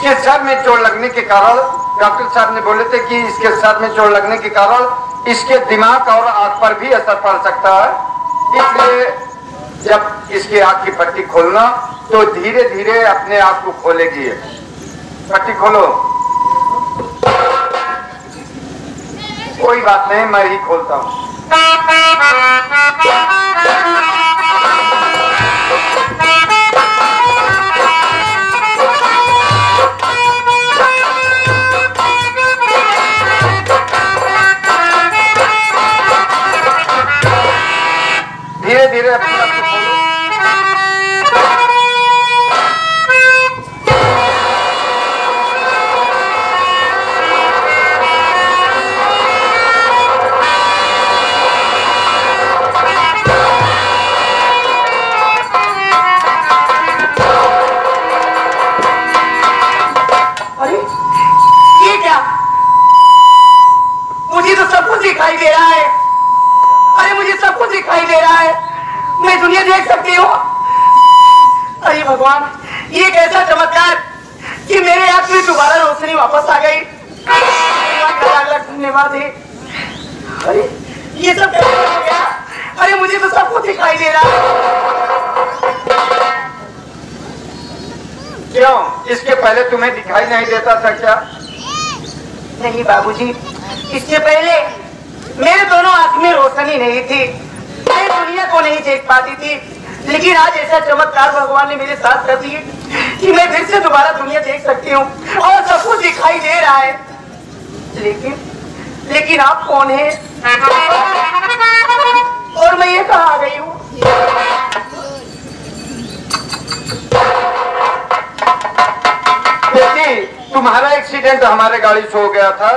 इसके सर में चोट लगने के कारण डॉक्टर साहब ने बोले थे कि इसके सर में चोट लगने के कारण इसके दिमाग और आंख पर भी असर पड़ सकता है। इसलिए जब इसके आंख की पट्टी खोलना तो धीरे धीरे अपने आप को खोलेगी। पट्टी खोलो। कोई बात नहीं, मैं ही खोलता हूँ। धीरे धीरे अपने आप को खोलो। अरे ये क्या? मुझे तो सब कुछ दिखाई दे रहा है। अरे मुझे सब कुछ दिखाई दे रहा है, मैं दुनिया देख सकती हूँ। अरे भगवान, ये कैसा चमत्कार कि मेरे आंख में दोबारा रोशनी वापस आ गई। धन्यवाद है। अरे ये सब कैसे हो गया? अरे मुझे तो सब कुछ दिखाई दे रहा है। क्यों, इसके पहले तुम्हें दिखाई नहीं देता था क्या? नहीं बाबूजी, इससे पहले मेरे दोनों आंख में रोशनी नहीं थी, मैं दुनिया को नहीं देख पाती थी। लेकिन आज ऐसा चमत्कार भगवान ने मेरे साथ कर दिए कि मैं फिर से दोबारा दुनिया देख सकती हूँ और सब कुछ दिखाई दे रहा है। लेकिन आप कौन हैं? और मैं ये कहाँ आ गई हूँ? बेटी, तुम्हारा एक्सीडेंट हमारे गाड़ी से हो गया था।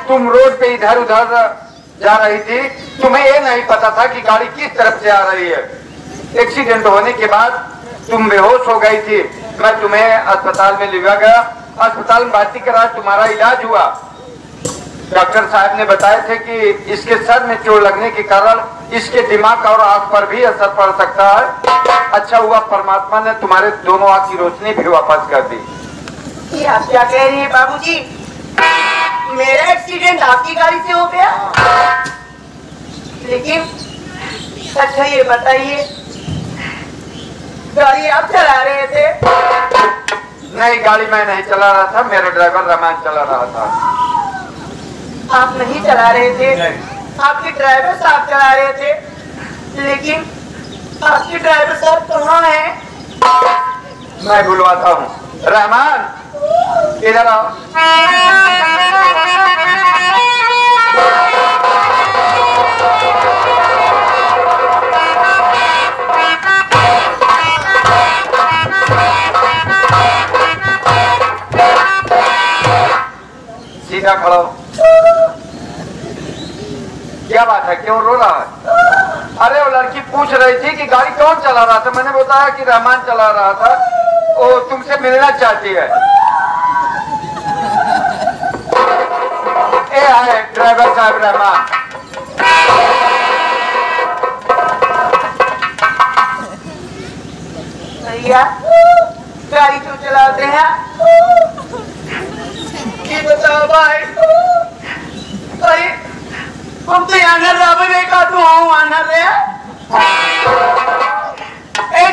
तुम रोड पे इधर उधर जा रही थी, तुम्हें ये नहीं पता था कि गाड़ी किस तरफ से आ रही है। एक्सीडेंट होने के बाद तुम बेहोश हो गई थी। मैं तुम्हें अस्पताल में ले गया, अस्पताल में भर्ती करा, तुम्हारा इलाज हुआ। डॉक्टर साहब ने बताए थे कि इसके सर में चोट लगने के कारण इसके दिमाग और आंख पर भी असर पड़ सकता है। अच्छा हुआ परमात्मा ने तुम्हारे दोनों आंख की रोशनी भी वापस कर दी। ये आप क्या कह रही हैं बाबूजी? मेरा एक्सीडेंट आपकी गाड़ी से हो गया? लेकिन अच्छा ये बताइए, गाड़ी आप चला रहे थे? नहीं, गाड़ी मैं नहीं चला रहा था, मेरा ड्राइवर रहमान चला रहा था। आप नहीं चला रहे थे? आपके ड्राइवर साहब चला रहे थे। लेकिन आपके ड्राइवर साहब कहाँ हैं? मैं बुलवाता हूँ। रहमान, इधर आओ। सीधा खड़ा हो। क्या बात है, क्यों रो रहा है? अरे वो लड़की पूछ रही थी कि गाड़ी कौन चला रहा था। मैंने बताया कि रहमान चला रहा था, वो तुमसे मिलना चाहती है। ए है ड्राइवर साहब रहमान। भैया, गाड़ी क्यों चलाते हैं? ये बताओ भाई। अरे हम तो यहाँ नर रहा देखा तो वहाँ नर रहे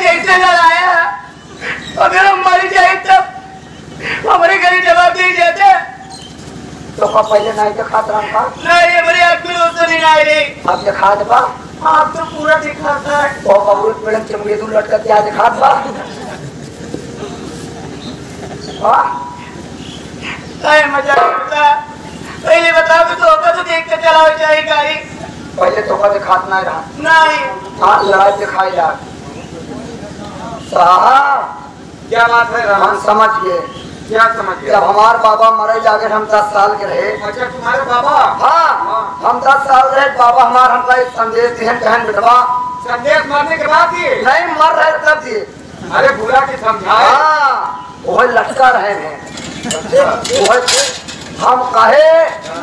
जैसे लड़ाया। अगर हम मर जाए तब हमारे घर जवाब दे जाते तो पहले नहीं तो खाता नहीं, हमारे आँख में रोशनी नहीं रही। अब दिखा दे बा, आप तो पूरा दिखाता है। मैडम चमके तू लटका क्या दिखा दे बा? मजा करता। पहले बताओ कि तो देख कर चलाओ चाहिए गाड़ी। पहले तो दिखाना ही रहा नहीं। हाँ, लड़ाई दिखाई जा साहब। क्या बात है रहमान? समझ गए? क्या समझ गए? जब हमारे बाबा मरे जाके हम 10 साल के रहे। अच्छा, तुम्हारे बाबा? हाँ, हम 10 साल रहे। बाबा हमारा हमका एक संदेश दिए, बहन बेटवा। संदेश मरने के बाद दिए? नहीं, मर रहे तब दिए। अरे बुला के समझाए। हाँ, वो लटका रहे हैं। हम कहे,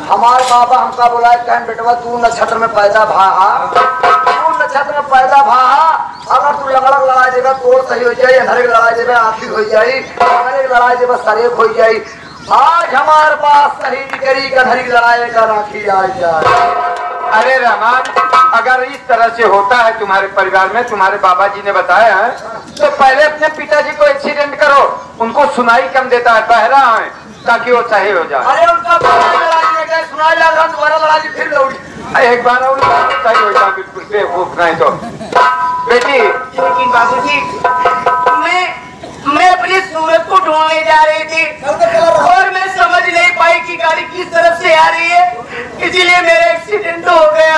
हमारे बाबा हमका बोला, कहन बेटवा तू नक्षत्र में पैदा भाहा, तू नक्षत्र में पैदा भाहा अगर तू लंगड़क लड़ाई देगा तो सही हो जाए, हर एक लड़ाई देगा आखिर हो जाए, हर एक लड़ाई देगा सरेक हो जाए। आज हमारे पास सही निकरी का हर एक लड़ाई का राखी आ जाए। अरे रहमान, अगर इस तरह से होता है तुम्हारे परिवार में, तुम्हारे बाबा जी ने बताया है, तो पहले अपने पिताजी को एक्सीडेंट करो, उनको सुनाई कम देता है, बहरा है, ताकि वो सही हो जाए। अरे उनका सुनाई लग रहा, दोबारा लड़ा दी फिर लौड़ी, एक बार और सही हो जाए, बिल्कुल बेवकूफ नहीं तो। बेटी, लेकिन बाबूजी मैं अपनी सूरत को ढूंढने जा रही थी और मैं समझ नहीं पाई कि गाड़ी किस तरफ से आ रही है, इसीलिए मेरा एक्सीडेंट हो गया।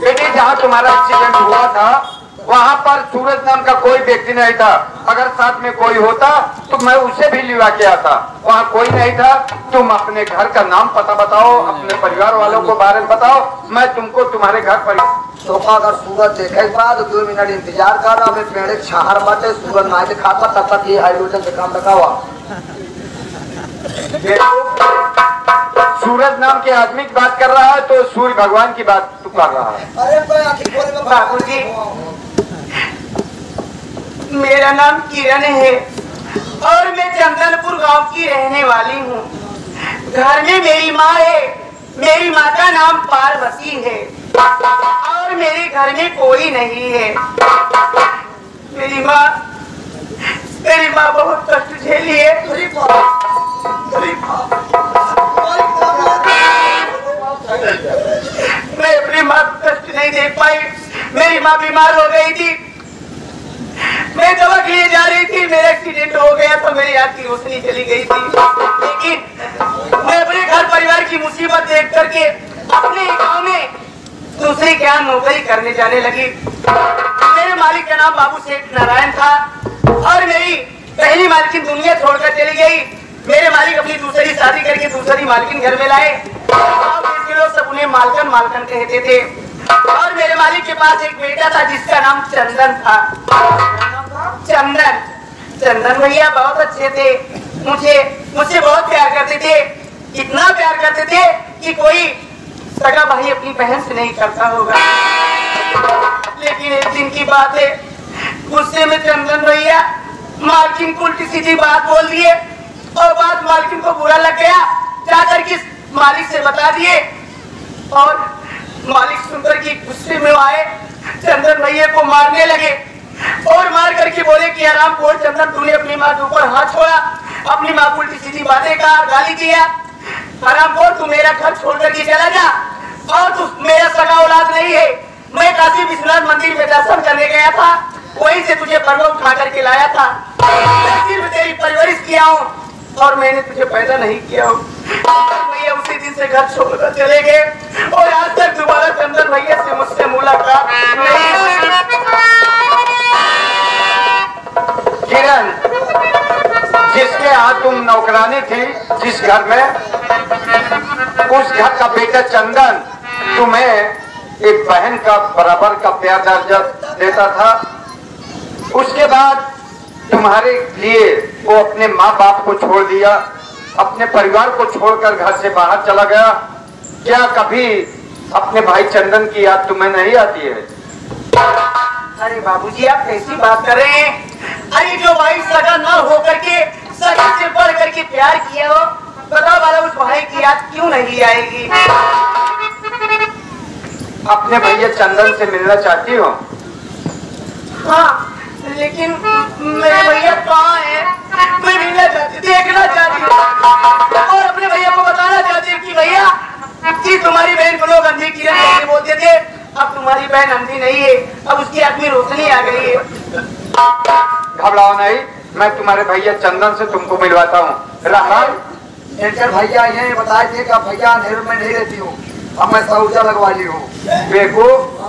बेटी, जहाँ तुम्हारा एक्सीडेंट हुआ था वहाँ पर सूरज नाम का कोई व्यक्ति नहीं था। अगर साथ में कोई होता तो मैं उसे भी लिवा के आता। वहाँ कोई नहीं था। तुम अपने घर का नाम पता बताओ, अपने परिवार वालों को बारे में बताओ, मैं तुमको तुम्हारे घर पर तो अगर सूरज देखे बाद 2 मिनट इंतजार कर रहा, मैं पेड़ छाहर बाटे सूरज ना दिखा पर तब तक ये हाईलोटन से काम रखा हुआ। सूरज नाम के आदमी की बात कर रहा है तो सूर्य भगवान की बात तू कर रहा है। अरे बाबूजी, मेरा नाम किरण है और मैं चंदनपुर गांव की रहने वाली हूँ। घर में मेरी माँ है, मेरी माँ का नाम पार्वती है और मेरे घर में कोई नहीं है। मेरी माँ बहुत कष्ट झेली है। मैं अपनी माँ को कष्ट नहीं देख पाई। मेरी माँ बीमार हो गई थी, मैं दवा के लिए जा रही थी, मेरा एक्सीडेंट हो गया तो मेरी आँख की रोशनी चली गई थी। लेकिन मैं अपने घर परिवार की मुसीबत देख करके अपने गांव में दूसरी क्या नौकरी करने जाने लगी। मेरे मालिक का नाम बाबू सेठ नारायण था और मेरी पहली मालकिन दुनिया छोड़कर चली गई। मेरे मालिक अपनी दूसरी शादी करके दूसरी मालकिन घर में लाए और लोग सब उन्हें मालकन मालकन कहते थे। और मेरे मालिक के पास एक बेटा था जिसका नाम चंदन था। चंदन भैया बहुत अच्छे थे, मुझसे बहुत प्यार करते थे, इतना प्यार करते थे कि कोई सगा भाई अपनी बहन से नहीं करता होगा। लेकिन एक दिन की बात है, गुस्से में चंदन भैया मालकिन को उल्टी सीधी बात बोल दिए और बात मालकिन को बुरा लग गया। जाकर के मालिक से बता दिए और मालिक सुनकर के गुस्से में आए, चंदन भैया को मारने लगे और मार करके बोले कि आराम खोर चंदन, तूने अपनी माँ के ऊपर हाथ छोड़ा, अपनी माँ को उल्टी सीधी बातें कहा, गाली दिया। आराम खोर, तू मेरा घर छोड़ करके चला जा और तू मेरा सगा औलाद नहीं है। मैं काशी विश्वनाथ मंदिर में दर्शन करने गया था, वहीं से तुझे पर्वत उठा करके लाया था। मैं सिर्फ तेरी परवरिश किया हूँ और मैंने तुझे पैदा नहीं किया हूँ। भैया उसी दिन से घर छोड़कर चले गए और आज तक दोबारा चंदन भैया से मुझसे मुलाकात नहीं हुई। किरण, जिसके यहाँ तुम नौकरानी थी, जिस घर में, उस घर का बेटा चंदन तुम्हें एक बहन का बराबर का प्यार दर्जा देता था। उसके बाद तुम्हारे लिए वो अपने माँ बाप को छोड़ दिया, अपने परिवार को छोड़कर घर से बाहर चला गया। क्या कभी अपने भाई चंदन की याद तुम्हें नहीं आती है? अरे बाबूजी, आप कैसी बात कर रहे हैं? अरे जो भाई सगा न होकर के सगा से बढ़ करके प्यार किया हो, बताओ वाला उस भाई की याद क्यों नहीं आएगी? अपने भैया चंदन से मिलना चाहती हो? हाँ, लेकिन मेरे भैया कहाँ है? मैं मिलना चाहती, देखना चाहती हूँ और अपने भैया को बताना चाहती हूँ कि भैया जी तुम्हारी बहन को लोग अंधी किरण करके बोलते थे, अब तुम्हारी बहन अंधी नहीं है, अब उसकी आँख में रोशनी आ गई है। घबराओ नहीं, मैं तुम्हारे भैया चंदन से तुमको मिलवाता हूँ। रहमान, भैया ये बताए थे कि भैया अंधेरे में नहीं रहती हूँ, अब मैं सऊजा लगवा ली हूँ। बेवकूफ,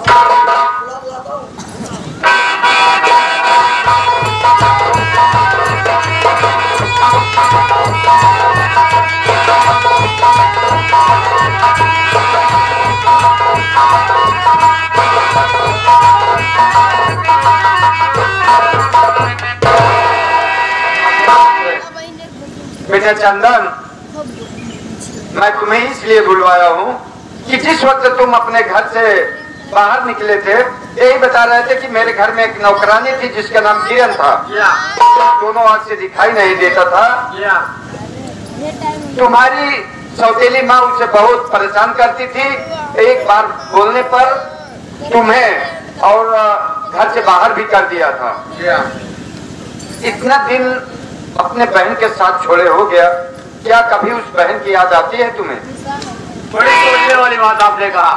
बेटा चंदन, मैं तुम्हें इसलिए बुलवाया हूँ कि जिस वक्त तुम अपने घर से बाहर निकले थे, यही बता रहे थे कि मेरे घर में एक नौकरानी थी जिसका नाम किरण था। दोनों आंख से दिखाई नहीं देता था। तुम्हारी सौतेली माँ उसे बहुत परेशान करती थी। एक बार बोलने पर तुम्हें और घर से बाहर भी कर दिया था। इतना दिन अपने बहन के साथ छोड़े हो गया, क्या कभी उस बहन की याद आती है तुम्हें? बड़ी सोचने वाली बात आपने कहा।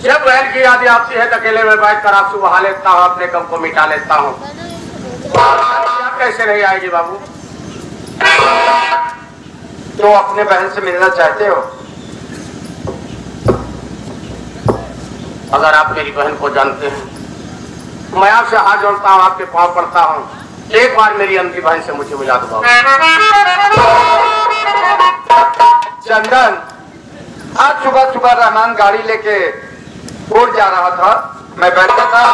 जब बहन की याद आती है तो अकेले में बैठकर आंसू बहा लेता हूँ, अपने गम को मिटा लेता हूँ। कैसे नहीं आएगी बाबू? तो अपने बहन से मिलना चाहते हो? अगर आप मेरी बहन को जानते हैं, मैं आपसे हाथ जोड़ता हूँ, आपके पांव पड़ता हूँ, एक बार मेरी अंधी बहन से मुझे मिला दो बाबू। चंदन, आज सुबह सुबह रहमान गाड़ी लेके उड़ जा रहा था, मैं बैठा था,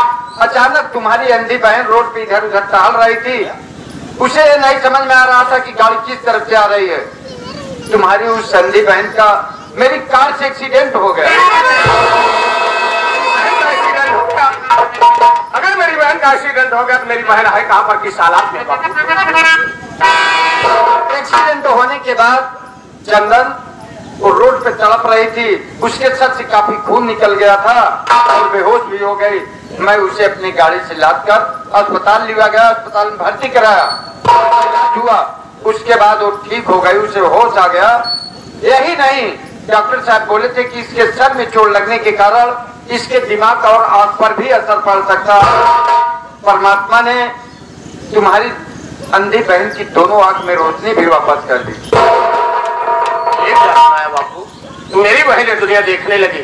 अचानक तुम्हारी अंधी बहन रोड पे इधर उधर टहल रही थी। उसे नहीं समझ में आ रहा था कि गाड़ी किस तरफ से आ रही है। तुम्हारी उस अंधी बहन का मेरी कार से एक्सीडेंट हो गया। अगर मेरी बहन का एक्सीडेंट हो गया तो मेरी बहन है कहाँ पर, किस हालात में? एक्सीडेंट होने के बाद चंदन वो रोड पे तड़प रही थी, उसके सर से काफी खून निकल गया था और बेहोश भी हो गई। मैं उसे अपनी गाड़ी से लादकर अस्पताल लिया गया, अस्पताल में भर्ती कराया, इलाज हुआ। उसके बाद वो ठीक हो गई, उसे होश आ गया। यही नहीं, डॉक्टर साहब बोले थे कि इसके सर में चोट लगने के कारण इसके दिमाग और आंख पर भी असर पड़ सकता है। परमात्मा ने तुम्हारी अंधी बहन की दोनों आंख में रोशनी भी वापस कर दी। बाबू, मेरी बहन दुनिया देखने लगी,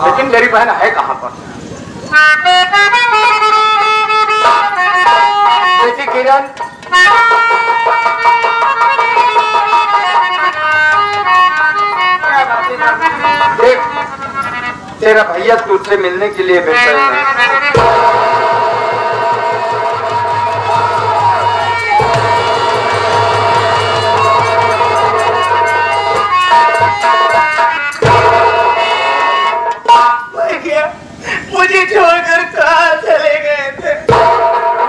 लेकिन मेरी बहन है कहाँ पर? बेटी किरण, देख तेरा भैया तुझसे मिलने के लिए बेचैन है। मुझे छोड़कर कहाँ चले गए थे?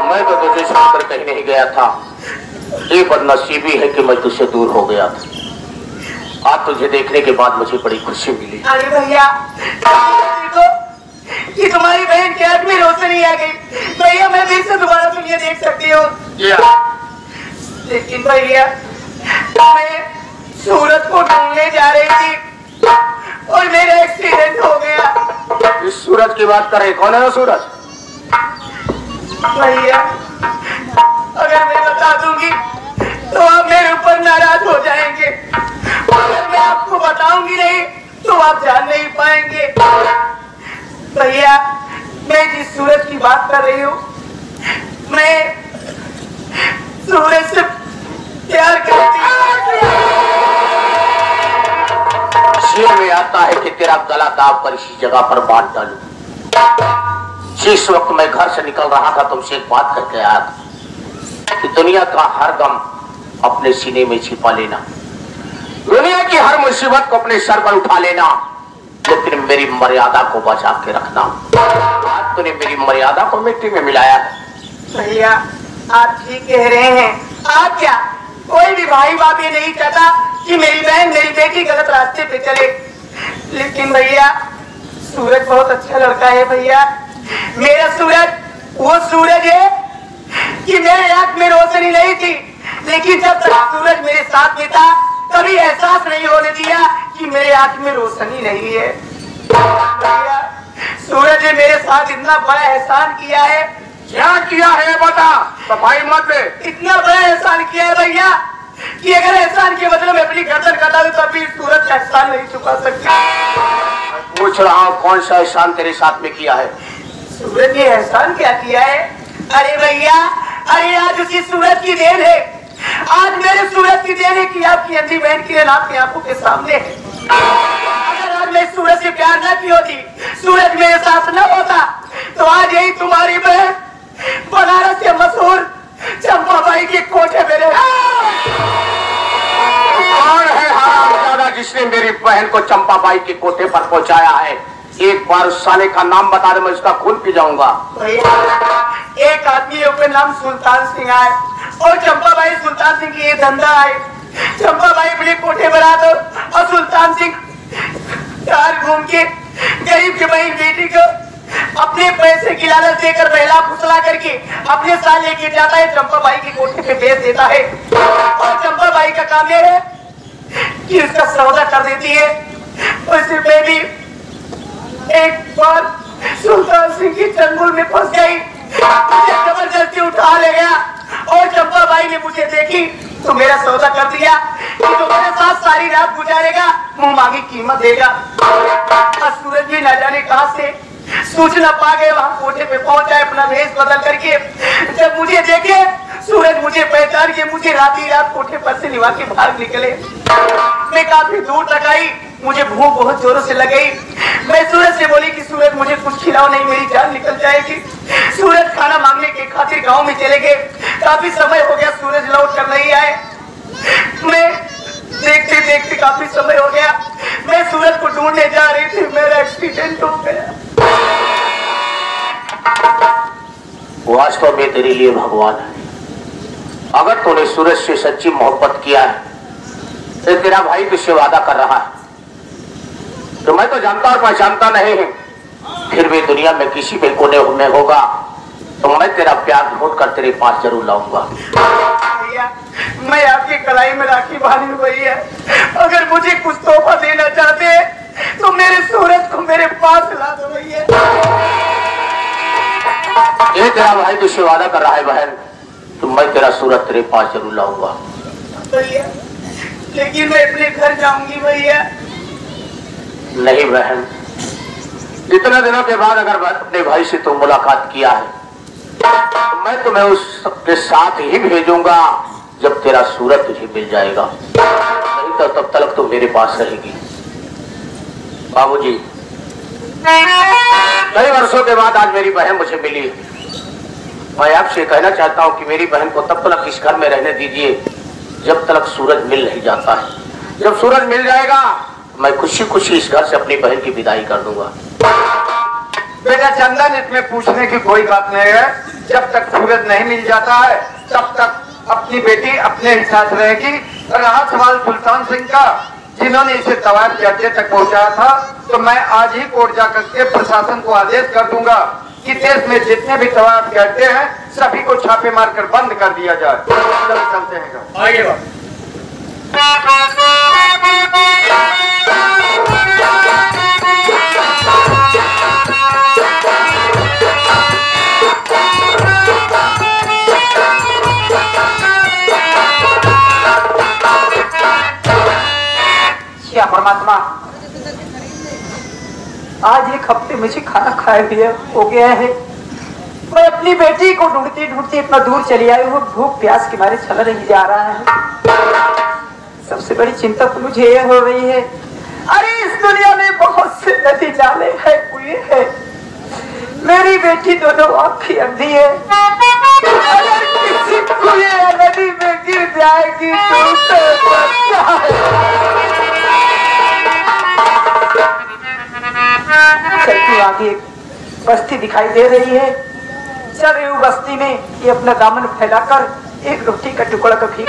मैं तो तुझे छोड़कर कहीं नहीं गया था, ये बदनसीबी है कि मैं तुझसे दूर हो गया था। आज तुझे देखने के बाद मुझे बड़ी खुशी मिली। अरे भैया, कि तुम्हारी बहन के आंख में रोशनी आ गई। भैया, मैं फिर से दोबारा दुनिया देख सकती हूँ। लेकिन भैया, मैं सूरज को ढूंढने जा रही थी और मेरा एक्सीडेंट हो गया। इस सूरज की बात कर रहे, कौन है वो सूरज? भैया, अगर मैं बता दूंगी तो आप मेरे ऊपर नाराज हो जाएंगे। अगर मैं आपको बताऊंगी नहीं तो आप जान नहीं पाएंगे। भैया, मैं जिस सूरज की बात कर रही हूँ, मैं सूरज से प्यार करती हूँ। शेर में आता है कि तेरा गला दाब कर इसी जगह पर बांध डालूं। जिस वक्त मैं घर से निकल रहा था तुमसे एक बात करके आया था कि दुनिया का हर गम अपने सीने में छिपा लेना, दुनिया की हर मुसीबत को अपने सर पर उठा लेना, लेकिन मेरी मर्यादा को बचा के रखना। आज तूने मेरी मर्यादा को मिट्टी में मिलाया है। भैया, आप ठीक कह रहे हैं। आप क्या, कोई भी भाई बाप ये नहीं चाहता कि मेरी बहन मेरी बेटी गलत रास्ते पे चले। लेकिन भैया, सूरज बहुत अच्छा लड़का है। भैया, मेरा सूरज वो सूरज है कि मेरे आंख में रोशनी नहीं थी, लेकिन जब तक सूरज मेरे साथ में था कभी एहसास नहीं होने दिया कि मेरे आंख में रोशनी नहीं है। भैया, सूरज ने मेरे साथ इतना बड़ा एहसान किया है। क्या किया है बता, सफाई मत दे। इतना बड़ा एहसान किया है भैया कि अगर एहसान के बदले में अपनी गर्दन कटा दूं तब भी सूरज का एहसान नहीं चुका सकता। पूछ रहा हूँ, कौन सा एहसान तेरे साथ में किया है? सूरज ने एहसान क्या किया है? अरे भैया, अरे आज उसी सूरज की देन है। आज मेरे सूरज की देन है कि आपकी अंधी बहन की आपकी आंखों के सामने है। अगर आज मैं सूरज से प्यार न की होती, सूरज मेरे साथ न होता, तो आज यही तुम्हारी बहन बनारस के मशहूर चंपाबाई के कोठे में रहे। कौन है हरामजादा जिसने मेरी बहन को चंपाबाई के कोठे पर पहुंचाया है? एक बार उस साले का नाम बता दे, मैं उसका खून पी जाऊंगा। एक आदमी है, उसका नाम सुल्तान सिंह है और चंपाबाई सुल्तान सिंह की ये धंधा है। चंपाबाई अपने कोठे पर आते और सुल्तान सिंह कार घूम के गरीब की बहन बेटी को अपने पैसे की लालच देकर बहला फुसला करके अपने साथ लेके जाता है, चंपाबाई की कोठे पे बेच देता है। और चंपाबाई का काम यह है कि उसका सौदा कर देती है। उसी पे भी एक बार सुल्तान सिंह की चंगुल में फंस गई, मुझे जबरदस्ती उठा ले गया और चंपाबाई ने मुझे देखी तो मेरा सौदा कर दिया कि जो मेरे साथ सारी रात गुजारेगा मुंह मांगी कीमत देगा। और सूरज भी न जाने कहां से सूचना पा गए, वहां कोठे पे पहुंचा अपना भेष बदल करके। जब मुझे देखे सूरज मुझे पहचान के मुझे रात ही रात कोठे पर से निभा के भाग निकले। मैं काफी दूर तक आई, मुझे भूख बहुत जोरों से लग गई। मैं सूरज से बोली कि सूरज मुझे कुछ खिलाओ, नहीं मेरी जान निकल जाएगी। सूरज खाना मांगने के खातिर गांव में चले गए। काफी समय हो गया, सूरज लौट कर नहीं आए। मैं देखते देखते काफी समय हो गया, मैं सूरज को ढूंढने जा रही थी, मेरा एक्सीडेंट हो गया। वास्तव में तेरे लिए भगवान है। अगर तूने सूरज से सच्ची मोहब्बत किया है तो तेरा भाई तुझसे वादा कर रहा है, तो मैं तो जानता और पहचानता नहीं हूं, फिर भी दुनिया में किसी भी कोने में होगा तो मैं तेरा प्यार ढूंढ कर तेरे पास जरूर लाऊंगा। भैया, मैं आपकी कलाई में राखी बांधी हुई है, अगर मुझे कुछ तोहफा देना चाहते तो मेरे सूरज को मेरे पास ला दो भैया। ये तेरा भाई तुझसे वादा कर रहा है बहन, तो मैं तेरा सूरज तेरे पास जरूर लाऊंगा। भैया, लेकिन मैं अपने घर जाऊंगी भैया। नहीं बहन, इतने दिनों के बाद अगर अपने भाई से तू मुलाकात किया है तो मैं तुम्हें उसके साथ ही भेजूंगा जब तेरा सूरज तुझे मिल जाएगा, नहीं तो तब तक तो मेरे पास रहेगी। बाबूजी, कई वर्षों के बाद आज मेरी बहन मुझे मिली। मैं आपसे कहना चाहता हूँ कि मेरी बहन को तब तक इस घर में रहने दीजिए जब तक सूरज मिल नहीं जाता है। जब सूरज मिल जाएगा मैं खुशी खुशी इस घर से अपनी बहन की विदाई कर दूंगा। बेटा चंदन, इसमें पूछने की कोई बात नहीं है। जब तक सूरज नहीं मिल जाता है तब तक अपनी बेटी अपने ही साथ रहेगी। रहा सवाल सुल्तान सिंह का, जिन्होंने इसे तवायफ के अड्डे तक पहुंचाया था, तो मैं आज ही कोर्ट जाकर के प्रशासन को आदेश कर दूंगा कि देश में जितने भी तवायफ के अड्डे हैं सभी को छापे मारकर बंद कर दिया जाए। चलते हैं आगे क्या परमात्मा, आज एक हफ्ते मुझे खाना खाए हुए हो गया है। मैं अपनी बेटी को ढूंढती ढूंढती इतना दूर चली आई हूँ, भूख प्यास के मारे चला नहीं जा रहा है। सबसे बड़ी चिंता तो मुझे ये हो रही है, अरे इस दुनिया में बहुत से नदी नाले हैं, कुएं हैं, मेरी बेटी दोनों आंखें अंधी है। अगर किसी कुएं या नदी में गिर जाएगी तो उसे चलती आगे बस्ती दिखाई दे रही है। चल रही हूँ बस्ती में, ये अपना दामन फैलाकर एक रोटी का टुकड़ा तो ठीक